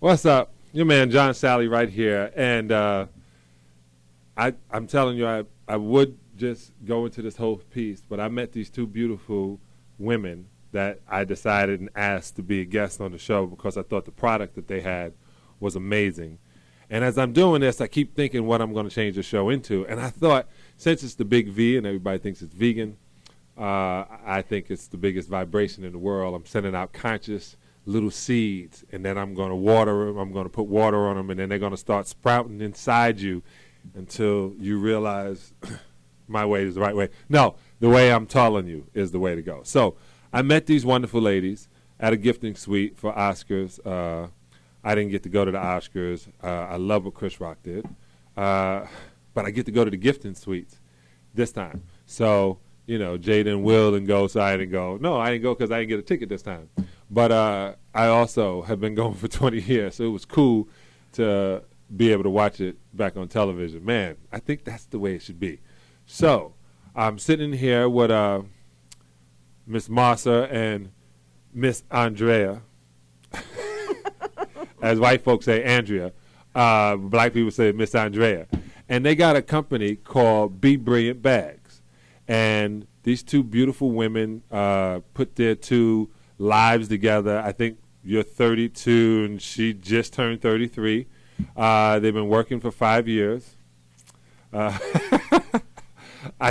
What's up? Your man John Salley right here. And I'm telling you, I would just go into this whole piece, but I met these two beautiful women that I decided and asked to be a guest on the show because I thought the product that they had was amazing. And as I'm doing this, I keep thinking what I'm going to change the show into. And I thought, since it's the Big V and everybody thinks it's vegan, I think it's the biggest vibration in the world. I'm sending out conscious little seeds, and then I'm going to water them. I'm going to put water on them, and then they're going to start sprouting inside you until you realize my way is the right way. No, the way I'm telling you is the way to go. So I met these wonderful ladies at a gifting suite for Oscars. I didn't get to go to the Oscars. I love what Chris Rock did. But I get to go to the gifting suites this time. So, you know, Jay didn't will and go, so I didn't go. No, I didn't go because I didn't get a ticket this time. But I also have been going for 20 years, so it was cool to be able to watch it back on television. Man, I think that's the way it should be. So I'm sitting here with Miss Marcia and Miss Andrea. As white folks say, Andrea. Black people say Miss Andrea. And they got a company called Be Brilliant Bags. And these two beautiful women put their two lives together. I think you're 32 and she just turned 33. They've been working for 5 years. I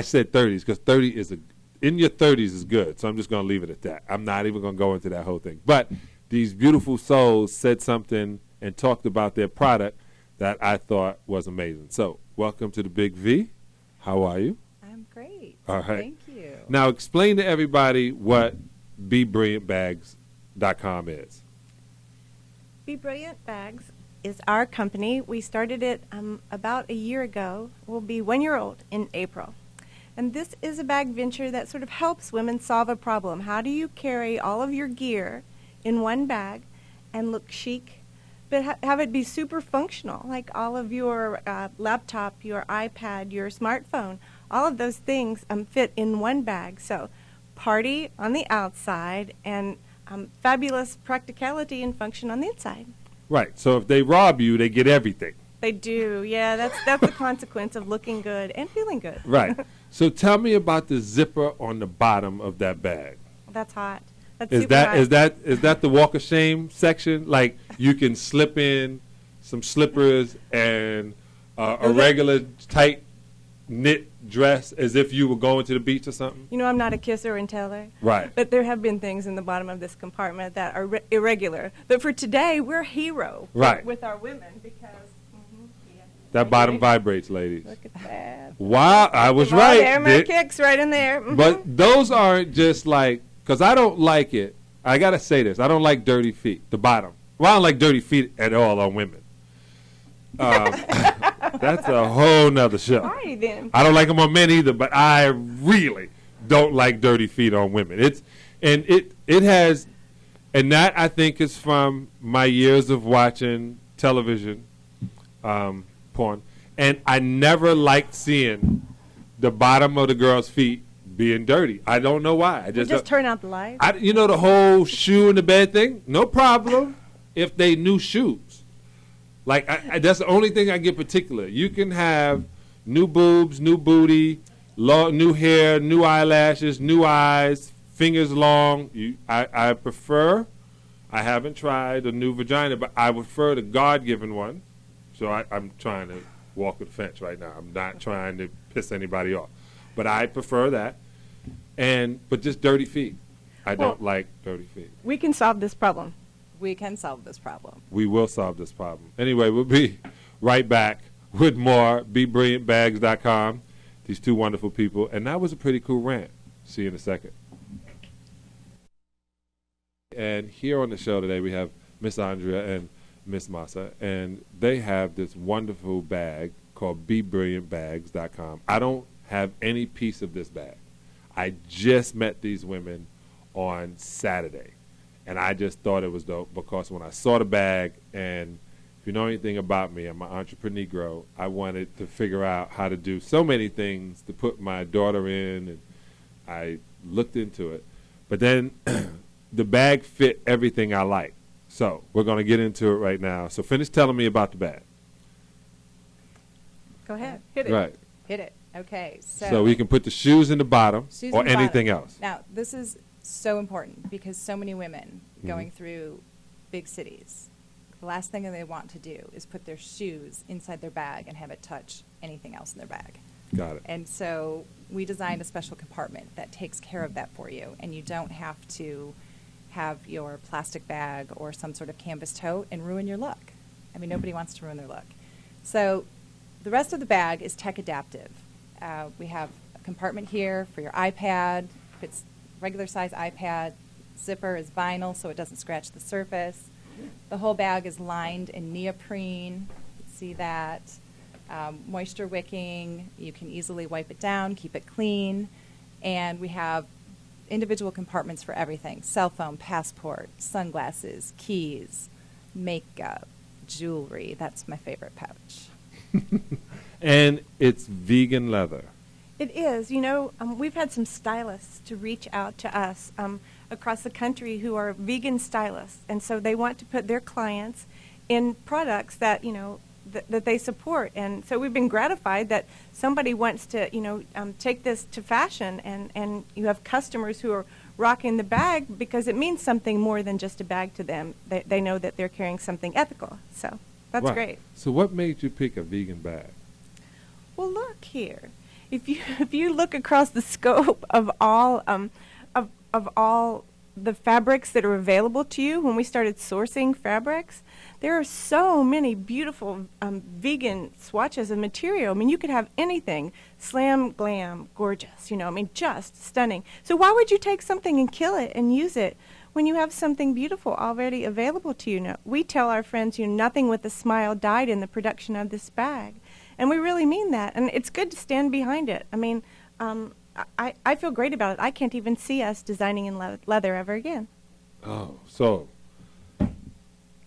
said 30s because 30 is in your 30s is good. So I'm just going to leave it at that. I'm not even going to go into that whole thing. But these beautiful souls said something and talked about their product that I thought was amazing. So welcome to the Big V. How are you? I'm great. All right. Thank you. Now explain to everybody what BeBrilliantBags.com is. Be Brilliant Bags is our company. We started it about a year ago. We'll be 1 year old in April. And this is a bag venture that sort of helps women solve a problem. How do you carry all of your gear in one bag and look chic, but have it be super functional, like all of your laptop, your iPad, your smartphone, all of those things fit in one bag. So party on the outside and fabulous practicality and function on the inside. Right. So if they rob you, they get everything. They do. Yeah, that's the consequence of looking good and feeling good. Right. So tell me about the zipper on the bottom of that bag. That's hot. That's Is super that hot. is that the walk of shame section? Like you can slip in some slippers and a regular tight knit dress as if you were going to the beach or something? You know, I'm not a kisser and teller. Right. But there have been things in the bottom of this compartment that are irregular. But for today, we're a hero with our women because that bottom vibrates, ladies. Look at that. Wow, I was right. There, my kicks right in there. But those aren't just like, because I don't like it. I got to say this. I don't like dirty feet, the bottom. Well, I don't like dirty feet at all on women. That's a whole nother show. All right, then. I don't like them on men either, but I really don't like dirty feet on women. It has, and that I think is from my years of watching television, porn, and I never liked seeing the bottom of the girl's feet being dirty. I don't know why. I just turn out the light. You know the whole shoe in the bed thing? No problem if they new shoes. Like, that's the only thing I get particular. You can have new boobs, new booty, new hair, new eyelashes, new eyes, fingers long. I prefer, I haven't tried a new vagina, but I prefer the God-given one. So I'm trying to walk the fence right now. I'm not trying to piss anybody off. But I prefer that. But just dirty feet. I don't like dirty feet. We can solve this problem. We can solve this problem. We will solve this problem. Anyway, we'll be right back with more BeBrilliantBags.com. These two wonderful people. And that was a pretty cool rant. See you in a second. And here on the show today we have Miss Andrea and Miss Masa. And they have this wonderful bag called BeBrilliantBags.com. I don't have any piece of this bag. I just met these women on Saturday. And I just thought it was dope because when I saw the bag, and if you know anything about me, I'm an entrepreneur. I wanted to figure out how to do so many things to put my daughter in, and I looked into it. But then the bag fit everything I like. So we're going to get into it right now. So finish telling me about the bag. Go ahead. Hit it. Right. Hit it. Okay. So we can put the shoes in the bottom Shoes or in the bottom. anything else. Now, this is so important because so many women going through big cities, the last thing that they want to do is put their shoes inside their bag and have it touch anything else in their bag. Got it. And so we designed a special compartment that takes care of that for you, and you don't have to have your plastic bag or some sort of canvas tote and ruin your look. I mean, nobody wants to ruin their look. So the rest of the bag is tech adaptive. We have a compartment here for your iPad. If it's regular size iPad, zipper is vinyl so it doesn't scratch the surface. The whole bag is lined in neoprene. You can see that. Moisture wicking. You can easily wipe it down, keep it clean. And we have individual compartments for everything: cell phone, passport, sunglasses, keys, makeup, jewelry. That's my favorite pouch. And it's vegan leather. It is. You know, we've had some stylists to reach out to us across the country who are vegan stylists, and so they want to put their clients in products that, you know, that they support. And so we've been gratified that somebody wants to, you know, take this to fashion, and you have customers who are rocking the bag because it means something more than just a bag to them. They know that they're carrying something ethical. So that's Right. great. So what made you pick a vegan bag? Well, look here. If you look across the scope of all of all the fabrics that are available to you, when we started sourcing fabrics, there are so many beautiful vegan swatches of material. I mean, you could have anything, slam, glam, gorgeous. You know, I mean, just stunning. So why would you take something and kill it and use it when you have something beautiful already available to you? Now, we tell our friends, you know, nothing with a smile died in the production of this bag. And we really mean that. And it's good to stand behind it. I mean, I feel great about it. I can't even see us designing in leather ever again. Oh, so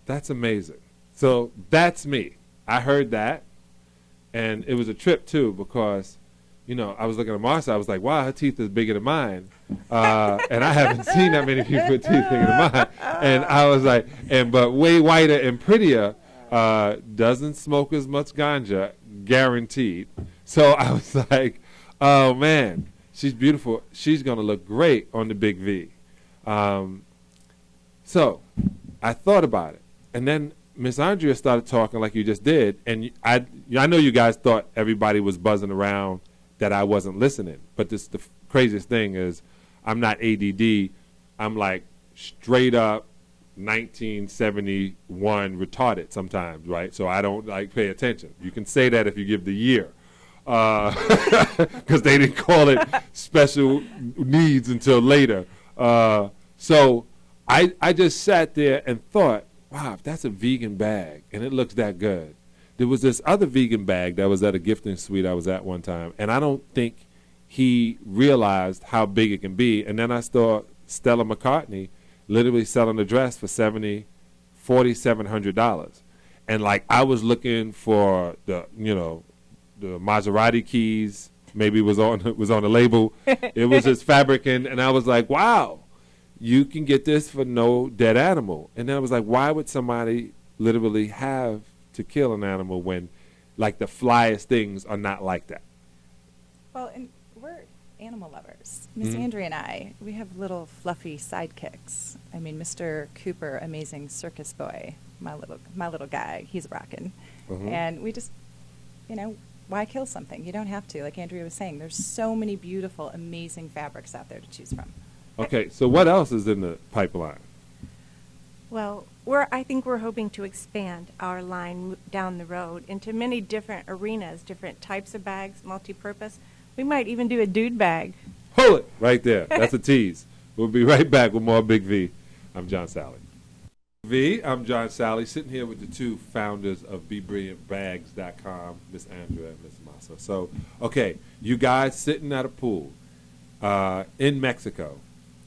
that's amazing. So that's me. I heard that, and it was a trip, too, because, you know, I was looking at Marcia. I was like, wow, her teeth is bigger than mine. And I haven't seen that many people with teeth bigger than mine. And I was like, but way whiter and prettier, doesn't smoke as much ganja, guaranteed. So I was like, oh, man, she's beautiful. She's going to look great on the big V. So I thought about it. And then Miss Andrea started talking like you just did. And I know you guys thought everybody was buzzing around that I wasn't listening. But the craziest thing is I'm not ADD. I'm like straight up 1971 retarded sometimes, right? So I don't like pay attention. You can say that if you give the year. Because they didn't call it special needs until later. So I just sat there and thought, wow, if that's a vegan bag and it looks that good. There was this other vegan bag that was at a gifting suite I was at one time, and I don't think he realized how big it can be. And then I saw Stella McCartney literally selling a dress for $4,700. And like I was looking for the Maserati keys, maybe it was on the label. It was his fabric, and I was like, wow, you can get this for no dead animal. And then I was like, why would somebody literally have to kill an animal when like the flyest things are not like that? Well, and we're animal lovers. Miss Andrea and I, we have little fluffy sidekicks. I mean, Mr. Cooper, amazing circus boy, my little guy, he's rocking. And we just, you know, why kill something? You don't have to. Like Andrea was saying, there's so many beautiful, amazing fabrics out there to choose from. Okay, so what else is in the pipeline? Well, I think we're hoping to expand our line down the road into many different arenas, different types of bags, multi-purpose. We might even do a dude bag. Hold it right there. That's a tease. We'll be right back with more Big V. I'm John Salley. I'm John Salley, sitting here with the two founders of BeBrilliantBags.com, Miss Andrea and Miss Massa. So, okay, you guys sitting at a pool in Mexico,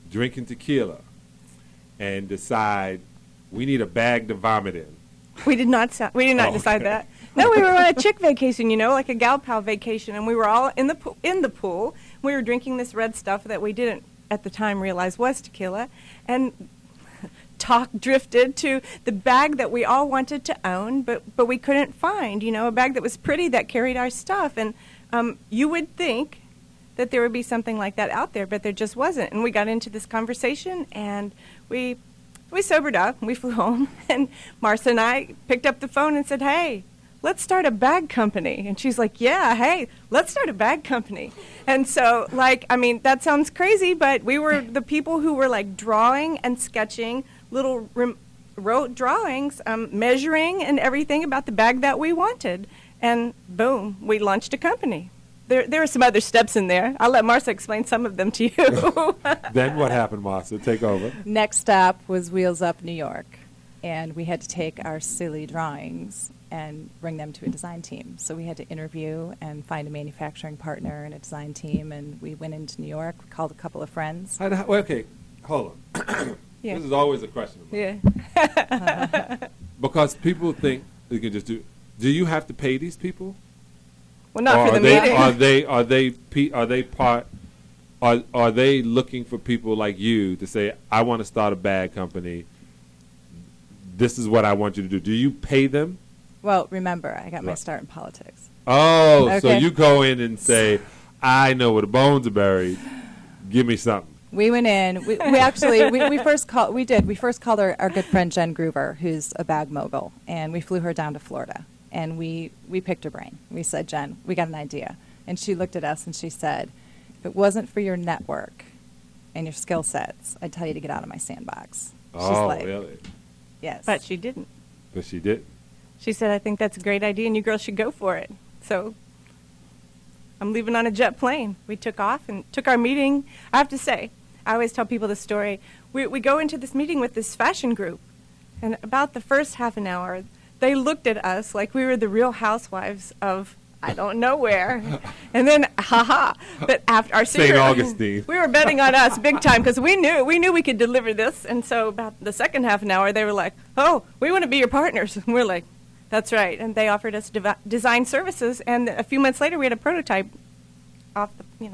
drinking tequila, and decide we need a bag to vomit in. We did not decide that. No, we were on a chick vacation, you know, like a gal pal vacation, and we were all in the pool. We were drinking this red stuff that we didn't at the time realize was tequila, and talk drifted to the bag that we all wanted to own, but we couldn't find, a bag that was pretty that carried our stuff. And you would think that there would be something like that out there, but there just wasn't. And we got into this conversation, and we sobered up. We flew home, and Marcia and I picked up the phone and said, hey, let's start a bag company. And she's like, yeah, hey, let's start a bag company. And so, that sounds crazy, but we were the people who were, drawing and sketching little wrote drawings, measuring and everything about the bag that we wanted. And boom, we launched a company. There are some other steps in there. I'll let Marcia explain some of them to you. Then what happened, Marcia? Take over. Next stop was Wheels Up New York, and we had to take our silly drawings and bring them to a design team. So we had to interview and find a manufacturing partner and a design team, and we went into New York, we called a couple of friends. Okay, hold on. Yeah. This is always a question of mine. Yeah. Because people think you can just do you have to pay these people? Well, not Or for the meeting. Are they looking for people like you to say, I want to start a bag company, this is what I want you to do? Do you pay them? Well, remember, I got my Right. start in politics. Oh, so Okay. you go in and say, I know where the bones are buried. Give me something. We went in. We actually we first called. We did. We first called our good friend Jen Groover, who's a bag mogul, and we flew her down to Florida. And we picked her brain. We said, Jen, we got an idea. And she looked at us and she said, if it wasn't for your network and your skill sets, I'd tell you to get out of my sandbox. She's Oh, like, really? yes. But she didn't. But she didn't. She said, I think that's a great idea, and you girls should go for it. So I'm leaving on a jet plane. We took off and took our meeting. I have to say, I always tell people the story. We go into this meeting with this fashion group, and about the first half an hour, they looked at us like we were the Real Housewives of I don't know where. And then, but after our St. Augustine. we were betting on us big time because we knew we could deliver this. And so about the second half an hour, they were like, oh, we want to be your partners. And we're like, that's right. And they offered us design services. And a few months later, we had a prototype off the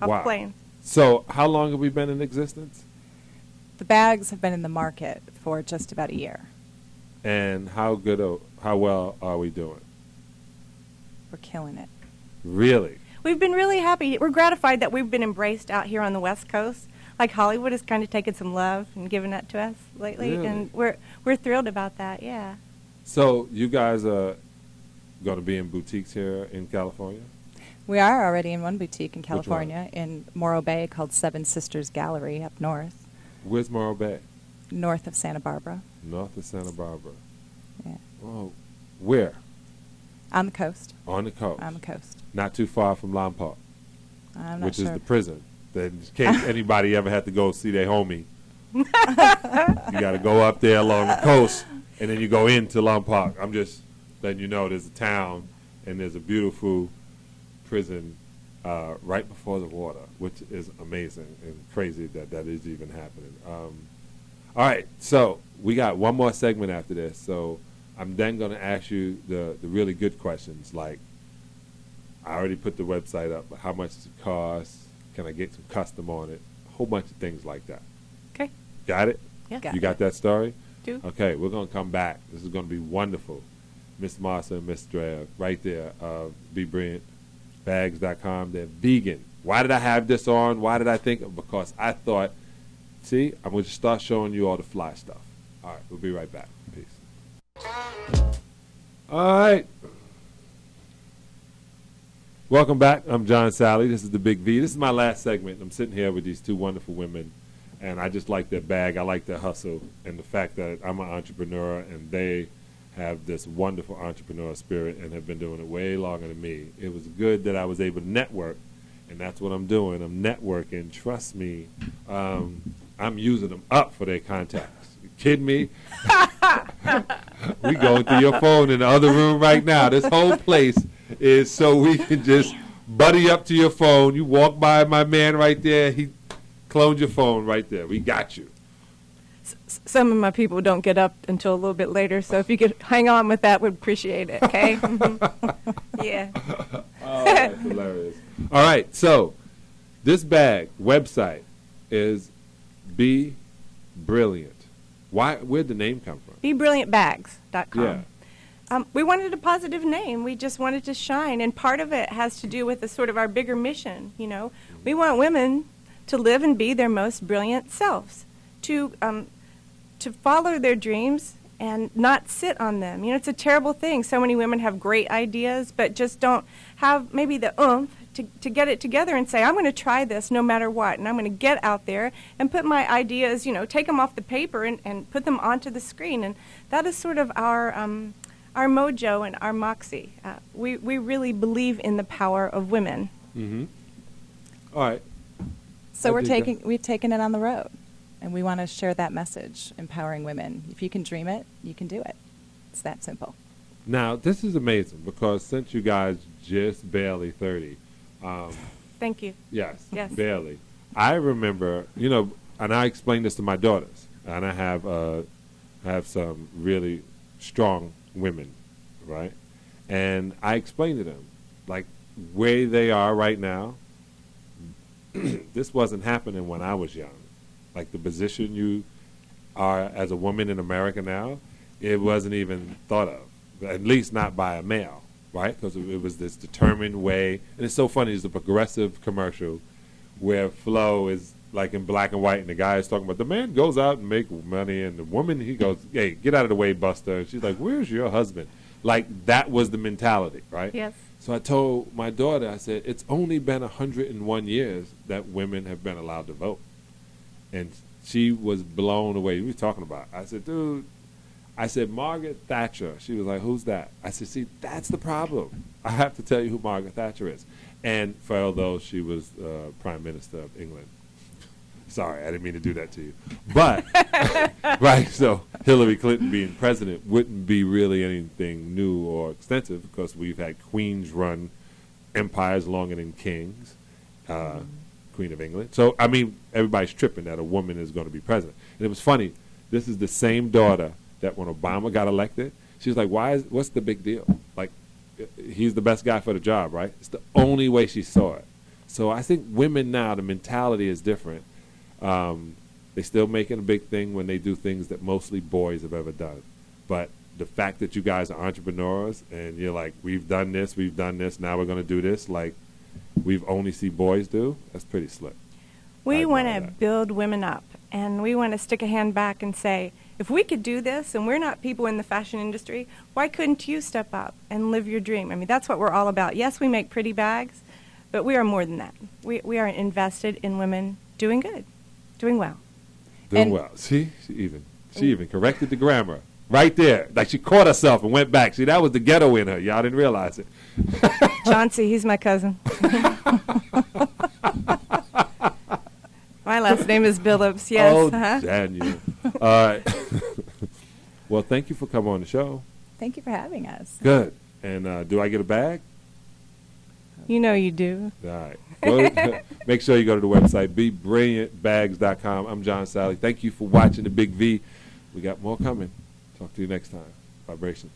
Wow. plane. So how long have we been in existence? The bags have been in the market for just about a year. And how well are we doing? We're killing it. Really? We've been really happy. We're gratified that we've been embraced out here on the West Coast. Like Hollywood has kind of taken some love and given that to us lately, Really? and we're thrilled about that. Yeah. So you guys are going to be in boutiques here in California? We are already in one boutique in one? California in Morro Bay called Seven Sisters Gallery up north, Where's Morro Bay? north of Santa Barbara. North of Santa Barbara. Yeah. Oh, where? On the coast. On the coast. On the coast. Not too far from Lompoc, I'm not which sure. is the prison. That in case anybody ever had to go see their homie, you got to go up there along the coast, and then you go into Lompoc. I'm just letting you know there's a town, and there's a beautiful prison right before the water, which is amazing and crazy that is even happening. All right, so we got one more segment after this. So I'm then going to ask you the really good questions, like I already put the website up, but how much does it cost? Can I get some custom on it? A whole bunch of things like that. Okay. Got it? Yeah. Got You it. got that story? Do. Okay, we're going to come back. This is going to be wonderful. Miss Marcia and Miss Drea right there. Be Brilliant. Bags.com. They're vegan. Why did I have this on? Why did I think of? Because I thought, see, I'm going to start showing you all the fly stuff. All right, we'll be right back. Peace. All right. Welcome back. I'm John Salley. This is the Big V. This is my last segment. I'm sitting here with these two wonderful women, and I just like their bag. I like their hustle, and the fact that I'm an entrepreneur, and they have this wonderful entrepreneur spirit and have been doing it way longer than me. It was good that I was able to network, and that's what I'm doing. I'm networking. Trust me, I'm using them up for their contacts. You kidding me? We going through your phone in the other room right now. This whole place is so we can just buddy up to your phone. You walk by my man right there. He cloned your phone right there. We got you. Some of my people don't get up until a little bit later, so if you could hang on with that, we'd appreciate it, okay? Yeah. Oh, that's hilarious. All right, so this bag website is Be Brilliant. Where'd the name come from? BeBrilliantBags.com. Yeah. We wanted a positive name. We just wanted to shine, and part of it has to do with the sort of our bigger mission. You know, we want women to live and be their most brilliant selves, to follow their dreams and not sit on them. You know, it's a terrible thing. So many women have great ideas, but just don't have maybe the oomph to get it together and say, I'm going to try this no matter what, and I'm going to get out there and put my ideas, you know, take them off the paper and put them onto the screen. And that is sort of our mojo and our moxie. We really believe in the power of women. Mm-hmm. All right. So we've taken it on the road, and we want to share that message, empowering women. If you can dream it, you can do it. It's that simple. Now, this is amazing because since you guys just barely 30, Thank you. yes, Yes. barely. I remember, you know, and I explained this to my daughters, and I have some really strong women, right? And I explained to them, like, where they are right now, this wasn't happening when I was young. Like, the position you are as a woman in America now, it wasn't even thought of, at least not by a male, right? Because it was this determined way. And it's so funny, it's a progressive commercial where Flo is like in black and white, and the guy is talking about the man goes out and make money, and the woman, he goes, hey, get out of the way, Buster. And she's like, where's your husband? Like, that was the mentality, right? Yes. So I told my daughter, I said, it's only been 101 years that women have been allowed to vote. And she was blown away. We were talking about it. I said, dude, I said, Margaret Thatcher. She was like, who's that? I said, see, that's the problem. I have to tell you who Margaret Thatcher is. And for although she was Prime Minister of England. Sorry, I didn't mean to do that to you. But, right, so Hillary Clinton being president wouldn't be really anything new or extensive because we've had queens run empires longer than kings, Queen of England. So, I mean, everybody's tripping that a woman is going to be president. And it was funny. This is the same daughter that when Obama got elected, she was like, what's the big deal? Like, he's the best guy for the job, right? It's the only way she saw it. So I think women now, the mentality is different. They still making a big thing when they do things that mostly boys have ever done. But the fact that you guys are entrepreneurs and you're like, we've done this, now we're going to do this, like we've only seen boys do, that's pretty slick. We want to build women up, and we want to stick a hand back and say, if we could do this, and we're not people in the fashion industry, why couldn't you step up and live your dream? I mean, that's what we're all about. Yes, we make pretty bags, but we are more than that. We are invested in women doing good, doing well. Doing well. See, she even corrected the grammar right there. Like she caught herself and went back. See, that was the ghetto in her. Y'all didn't realize it. Chauncey, he's my cousin. My last name is Billups, yes. Oh, Daniel. All right. Well, thank you for coming on the show. Thank you for having us. Good. And do I get a bag? You know you do. All right. Make sure you go to the website, BeBrilliantBags.com. I'm John Salley. Thank you for watching The Big V. We got more coming. Talk to you next time. Vibrations.